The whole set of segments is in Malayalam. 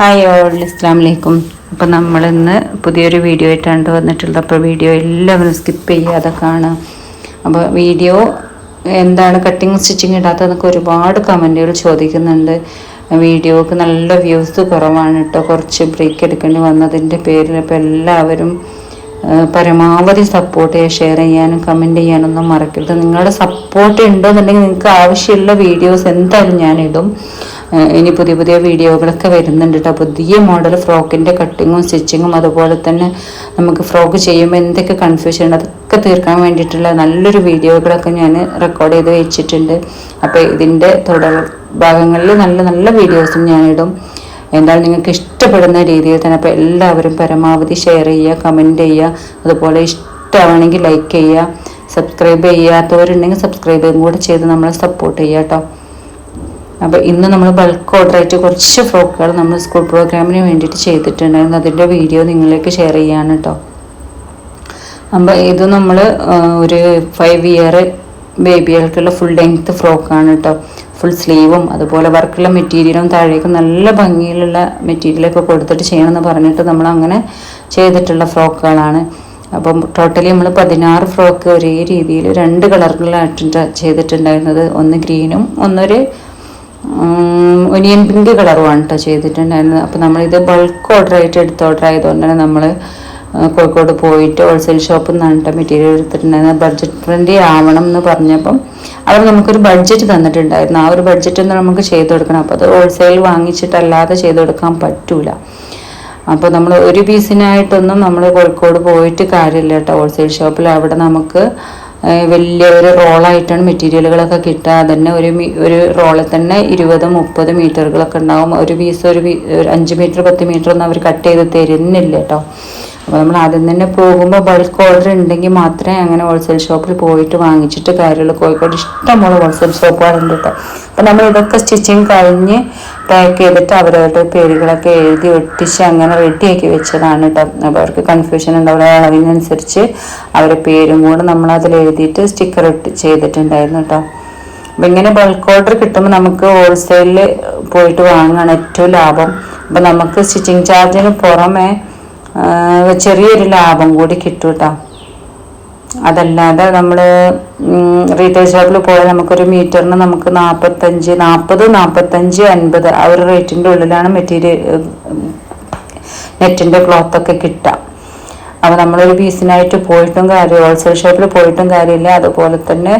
ഹായ് ഓൾ, അസ്സലാമു അലൈക്കും. അപ്പോൾ നമ്മളിന്ന് പുതിയൊരു വീഡിയോ ആയിട്ടാണ് വന്നിട്ടുള്ളത്. അപ്പോൾ വീഡിയോ എല്ലാവരും സ്കിപ്പ് ചെയ്യാതെ കാണാം. അപ്പോൾ വീഡിയോ എന്താണ് കട്ടിങ് സ്റ്റിച്ചിങ് ഇടാത്തതെന്നൊക്കെ ഒരുപാട് കമൻറ്റുകൾ ചോദിക്കുന്നുണ്ട്. വീഡിയോക്ക് നല്ല വ്യൂസ് കുറവാണ് കേട്ടോ, കുറച്ച് ബ്രേക്ക് എടുക്കേണ്ടി വന്നതിൻ്റെ പേരിൽ. അപ്പോൾ എല്ലാവരും പരമാവധി സപ്പോർട്ട് ചെയ്യുക, ഷെയർ ചെയ്യാനും കമൻറ്റ് ചെയ്യാനൊന്നും മറക്കരുത്. നിങ്ങളുടെ സപ്പോർട്ട് ഉണ്ടോയെന്നുണ്ടെങ്കിൽ നിങ്ങൾക്ക് ആവശ്യമുള്ള വീഡിയോസ് എന്തായാലും ഞാനിടും. ഇനി പുതിയ പുതിയ വീഡിയോകളൊക്കെ വരുന്നുണ്ട് കേട്ടോ. പുതിയ മോഡൽ ഫ്രോക്കിൻ്റെ കട്ടിങ്ങും സ്റ്റിച്ചിങ്ങും, അതുപോലെ തന്നെ നമുക്ക് ഫ്രോക്ക് ചെയ്യുമ്പോൾ എന്തൊക്കെ കൺഫ്യൂഷൻ ഉണ്ട് അതൊക്കെ തീർക്കാൻ വേണ്ടിയിട്ടുള്ള നല്ലൊരു വീഡിയോകളൊക്കെ ഞാൻ റെക്കോർഡ് ചെയ്ത് വെച്ചിട്ടുണ്ട്. അപ്പോൾ ഇതിൻ്റെ തുടർ ഭാഗങ്ങളിൽ നല്ല നല്ല വീഡിയോസും ഞാനിടും. എന്തായാലും നിങ്ങൾക്ക് ഇഷ്ടപ്പെടുന്ന രീതിയിൽ തന്നെ. അപ്പോൾ എല്ലാവരും പരമാവധി ഷെയർ ചെയ്യുക, കമൻറ്റ് ചെയ്യുക, അതുപോലെ ഇഷ്ടമാണെങ്കിൽ ലൈക്ക് ചെയ്യുക, സബ്സ്ക്രൈബ് ചെയ്യാത്തവരുണ്ടെങ്കിൽ സബ്സ്ക്രൈബും കൂടെ ചെയ്ത് നമ്മളെ സപ്പോർട്ട് ചെയ്യുക കേട്ടോ. അപ്പോൾ ഇന്ന് നമ്മൾ ബൾക്ക് ഓർഡറായിട്ട് കുറച്ച് ഫ്രോക്കുകൾ നമ്മൾ സ്കൂൾ പ്രോഗ്രാമിന് വേണ്ടിയിട്ട് ചെയ്തിട്ടുണ്ടായിരുന്നു. അതിൻ്റെ വീഡിയോ നിങ്ങളിലേക്ക് ഷെയർ ചെയ്യാണ് കേട്ടോ. അപ്പോൾ ഇത് നമ്മൾ ഒരു 5 ഇയർ ബേബികൾക്കുള്ള ഫുൾ ലെങ്ത്ത് ഫ്രോക്കാണ് കേട്ടോ. ഫുൾ സ്ലീവും അതുപോലെ വർക്കുള്ള മെറ്റീരിയലും താഴേക്ക് നല്ല ഭംഗിയിലുള്ള മെറ്റീരിയലൊക്കെ കൊടുത്തിട്ട് ചെയ്യണമെന്ന് പറഞ്ഞിട്ട് നമ്മൾ അങ്ങനെ ചെയ്തിട്ടുള്ള ഫ്രോക്കുകളാണ്. അപ്പം ടോട്ടലി നമ്മൾ 16 ഫ്രോക്ക് ഒരേ രീതിയിൽ 2 കളറുകളായിട്ട് ചെയ്തിട്ടുണ്ടായിരുന്നത്. ഒന്ന് ഗ്രീനും ഒന്നൊരു ഒനിയൻ പിങ്ക് കളറുമാണ് കേട്ടോ ചെയ്തിട്ടുണ്ടായിരുന്നത്. അപ്പോൾ നമ്മളിത് ബൾക്ക് ഓർഡറായിട്ട് എടുത്ത ഓർഡർ ആയതുകൊണ്ട് തന്നെ നമ്മൾ കോഴിക്കോട് പോയിട്ട് ഹോൾസെയിൽ ഷോപ്പിൽ നിന്നാണ് കേട്ടോ മെറ്റീരിയൽ എടുത്തിട്ടുണ്ടായിരുന്നത്. ബഡ്ജറ്റ് ഫ്രണ്ട്ലി ആവണം എന്ന് പറഞ്ഞപ്പം അവർ നമുക്കൊരു ബഡ്ജറ്റ് തന്നിട്ടുണ്ടായിരുന്നു. ആ ഒരു ബഡ്ജറ്റ് ഒന്ന് നമുക്ക് ചെയ്ത് കൊടുക്കണം. അപ്പോൾ അത് ഹോൾസെയിൽ വാങ്ങിച്ചിട്ടല്ലാതെ ചെയ്ത് കൊടുക്കാൻ പറ്റൂല. അപ്പോൾ നമ്മൾ ഒരു പീസിനായിട്ടൊന്നും നമ്മൾ കോഴിക്കോട് പോയിട്ട് കാര്യമില്ല കേട്ടോ. ഹോൾസെയിൽ ഷോപ്പിൽ അവിടെ നമുക്ക് വലിയ ഒരു റോളായിട്ടാണ് മെറ്റീരിയലുകളൊക്കെ കിട്ടുക. അതന്നെ ഒരു റോളിൽ തന്നെ 20-30 മീറ്ററുകളൊക്കെ ഉണ്ടാവും. ഒരു പീസ് ഒരു 5 മീറ്റർ 10 മീറ്റർ ഒന്നും അവർ കട്ട് ചെയ്ത് തരുന്നില്ല കേട്ടോ. അപ്പോൾ നമ്മൾ ആദ്യം തന്നെ പോകുമ്പോൾ ബൾക്ക് ഓർഡർ ഉണ്ടെങ്കിൽ മാത്രമേ അങ്ങനെ ഹോൾസെയിൽ ഷോപ്പിൽ പോയിട്ട് വാങ്ങിച്ചിട്ട് കാര്യമുള്ളൂ. കോഴിക്കോട് ഇഷ്ടംപോലെ ഹോൾസെയിൽ ഷോപ്പുകളുണ്ട് കേട്ടോ. അപ്പോൾ നമ്മൾ ഇതൊക്കെ സ്റ്റിച്ചിങ് കഴിഞ്ഞ് പാക്ക് ചെയ്തിട്ട് അവരവരുടെ പേരുകളൊക്കെ എഴുതി ഒട്ടിച്ച് അങ്ങനെ റെഡിയാക്കി വെച്ചതാണ് കേട്ടോ. അപ്പോൾ അവർക്ക് കൺഫ്യൂഷൻ ഉണ്ടാവില്ല. അളവിനനുസരിച്ച് അവരുടെ പേരും കൂടെ നമ്മൾ അതിൽ എഴുതിയിട്ട് സ്റ്റിക്കർ ചെയ്തിട്ടുണ്ടായിരുന്നു കേട്ടോ. അപ്പം ഇങ്ങനെ ബൾക്ക് ഓർഡർ കിട്ടുമ്പോൾ നമുക്ക് ഹോൾസെയിലിൽ പോയിട്ട് വാങ്ങുകയാണ് ഏറ്റവും ലാഭം. അപ്പം നമുക്ക് സ്റ്റിച്ചിങ് ചാർജിന് പുറമെ ചെറിയൊരു ലാഭം കൂടി കിട്ടും കേട്ടോ. അതല്ലാതെ നമ്മൾ റീറ്റെയിൽ ഷോപ്പിൽ പോയാൽ നമുക്കൊരു മീറ്ററിന് നമുക്ക് 40, 45, 50 ആ ഒരു റേറ്റിൻ്റെ ഉള്ളിലാണ് നെറ്റിൻ്റെ ക്ലോത്തൊക്കെ കിട്ടുക. അപ്പോൾ നമ്മളൊരു പീസിനായിട്ട് പോയിട്ടും കാര്യം, ഹോൾസെയിൽ ഷോപ്പിൽ പോയിട്ടും കാര്യമില്ല. അതുപോലെ തന്നെ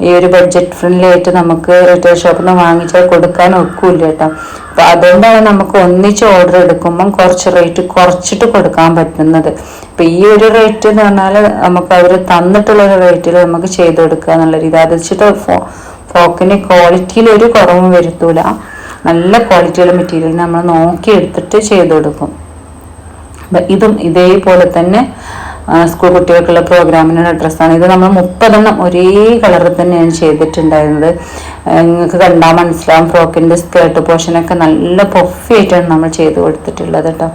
ഈ ഒരു ബഡ്ജറ്റ് ഫ്രണ്ട്ലി ആയിട്ട് നമുക്ക് റീറ്റെയിൽ ഷോപ്പിൽ നിന്ന് വാങ്ങിച്ചാൽ കൊടുക്കാൻ ഒക്കില്ല കേട്ടോ. അപ്പോൾ അതുകൊണ്ടാണ് നമുക്ക് ഒന്നിച്ച് ഓർഡർ എടുക്കുമ്പം കുറച്ച് റേറ്റ് കുറച്ചിട്ട് കൊടുക്കാൻ പറ്റുന്നത്. അപ്പോൾ ഈ ഒരു റേറ്റ് എന്ന് പറഞ്ഞാൽ നമുക്ക് അവർ തന്നിട്ടുള്ളൊരു റേറ്റിൽ നമുക്ക് ചെയ്ത് കൊടുക്കുക എന്നുള്ള രീതി. അത് വെച്ചിട്ട് ഫ്രോക്കിന് ക്വാളിറ്റിയിൽ ഒരു കുറവും വരുത്തൂല. നല്ല ക്വാളിറ്റിയുള്ള മെറ്റീരിയൽ നമ്മൾ നോക്കി എടുത്തിട്ട് ചെയ്ത് കൊടുക്കും. അപ്പം ഇതും ഇതേപോലെ തന്നെ സ്കൂൾ കുട്ടികൾക്കുള്ള പ്രോഗ്രാമിനുള്ള ഡ്രസ്സാണ്. ഇത് നമ്മൾ 30 ഒരേ കളറിൽ തന്നെയാണ് ചെയ്തിട്ടുണ്ടായിരുന്നത്. നിങ്ങൾക്ക് കണ്ടാൽ മനസ്സിലാവും. ഫ്രോക്കിൻ്റെ സ്കേർട്ട് പോർഷനൊക്കെ നല്ല പഫി ആയിട്ടാണ് നമ്മൾ ചെയ്ത് കൊടുത്തിട്ടുള്ളത് കേട്ടോ.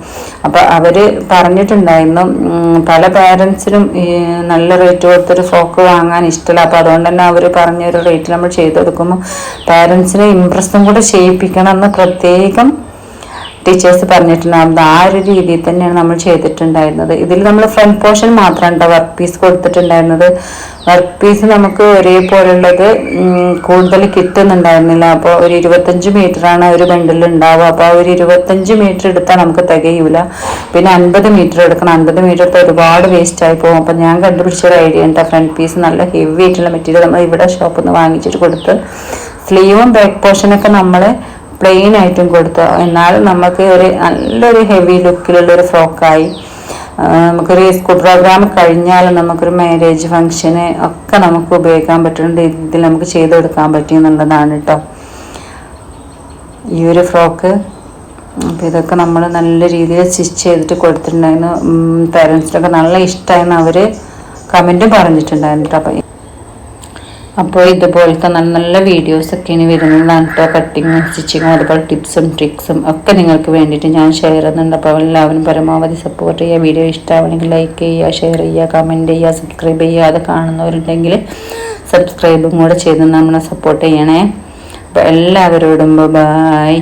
അപ്പോൾ അവർ പറഞ്ഞിട്ടുണ്ടായിരുന്നു പല പാരൻസിനും നല്ല റേറ്റ് കൊടുത്തൊരു ഫ്രോക്ക് വാങ്ങാൻ ഇഷ്ടമില്ല. അപ്പോൾ അതുകൊണ്ട് തന്നെ അവർ പറഞ്ഞൊരു റേറ്റിൽ നമ്മൾ ചെയ്ത് കൊടുക്കുമ്പോൾ പാരൻസിനെ ഇമ്പ്രസും കൂടെ ചെയ്യിപ്പിക്കണം എന്ന് പ്രത്യേകം ടീച്ചേഴ്സ് പറഞ്ഞിട്ടുണ്ടായിരുന്നു. ആ ഒരു രീതിയിൽ തന്നെയാണ് നമ്മൾ ചെയ്തിട്ടുണ്ടായിരുന്നത്. ഇതിൽ നമ്മൾ ഫ്രണ്ട് പോർഷൻ മാത്രമാണ് കേട്ടോ വർക്ക് പീസ് കൊടുത്തിട്ടുണ്ടായിരുന്നത്. വർക്ക് പീസ് നമുക്ക് ഒരേപോലുള്ളത് കൂടുതൽ കിട്ടുന്നുണ്ടായിരുന്നില്ല. അപ്പോൾ ഒരു 25 മീറ്ററാണ് ഒരു ബണ്ടിൽ ഉണ്ടാവുക. അപ്പോൾ ഒരു 25 മീറ്റർ എടുത്താൽ നമുക്ക് തികയൂല. പിന്നെ 50 മീറ്റർ എടുക്കണം. 50 മീറ്റർ എടുത്താൽ ഒരുപാട് വേസ്റ്റ് ആയി പോകും. അപ്പോൾ ഞാൻ കണ്ടുപിടിച്ചൊരു ഐഡിയ ഉണ്ട്. ഫ്രണ്ട് പീസ് നല്ല ഹെവി ആയിട്ടുള്ള മെറ്റീരിയൽ നമ്മൾ ഇവിടെ ഷോപ്പിൽ നിന്ന് വാങ്ങിച്ചിട്ട് കൊടുത്ത് സ്ലീവും ബാക്ക് പോർഷനൊക്കെ നമ്മൾ പ്ലെയിൻ ആയിട്ടും കൊടുത്തു. എന്നാലും നമുക്ക് ഒരു നല്ലൊരു ഹെവി ലുക്കിലുള്ളൊരു ഫ്രോക്കായി. നമുക്കൊരു സ്കൂൾ പ്രോഗ്രാം കഴിഞ്ഞാലും നമുക്കൊരു മാരേജ് ഫംഗ്ഷന് ഒക്കെ നമുക്ക് ഉപയോഗിക്കാൻ പറ്റുന്ന രീതിയിൽ നമുക്ക് ചെയ്ത് കൊടുക്കാൻ പറ്റിയെന്നുള്ളതാണ് കേട്ടോ ഈ ഒരു ഫ്രോക്ക്. അപ്പോൾ ഇതൊക്കെ നമ്മൾ നല്ല രീതിയിൽ സ്റ്റിച്ച് ചെയ്തിട്ട് കൊടുത്തിട്ടുണ്ടായിരുന്നു. പാരൻസിനൊക്കെ നല്ല ഇഷ്ടമായിരുന്നു. അവർ കമൻറ്റും പറഞ്ഞിട്ടുണ്ടായിരുന്നു കേട്ടോ. അപ്പോൾ ഇതുപോലത്തെ നല്ല നല്ല വീഡിയോസൊക്കെ ഇനി വരുന്നതാണ് കേട്ടോ. കട്ടിങ്ങും സ്റ്റിച്ചിങ്ങും അതുപോലെ ടിപ്സും ട്രിക്സും ഒക്കെ നിങ്ങൾക്ക് വേണ്ടിയിട്ട് ഞാൻ ഷെയർ ചെയ്യുന്നുണ്ട്. അപ്പോൾ എല്ലാവരും പരമാവധി സപ്പോർട്ട് ചെയ്യുക. വീഡിയോ ഇഷ്ടമാണെങ്കിൽ ലൈക്ക് ചെയ്യുക, ഷെയർ ചെയ്യുക, കമൻറ്റ് ചെയ്യുക, സബ്സ്ക്രൈബ് ചെയ്യുക. അത് കാണുന്നവരുണ്ടെങ്കിൽ സബ്സ്ക്രൈബും കൂടെ ചെയ്ത് നമ്മളെ സപ്പോർട്ട് ചെയ്യണേ. അപ്പോൾ എല്ലാവരോടും ബൈ.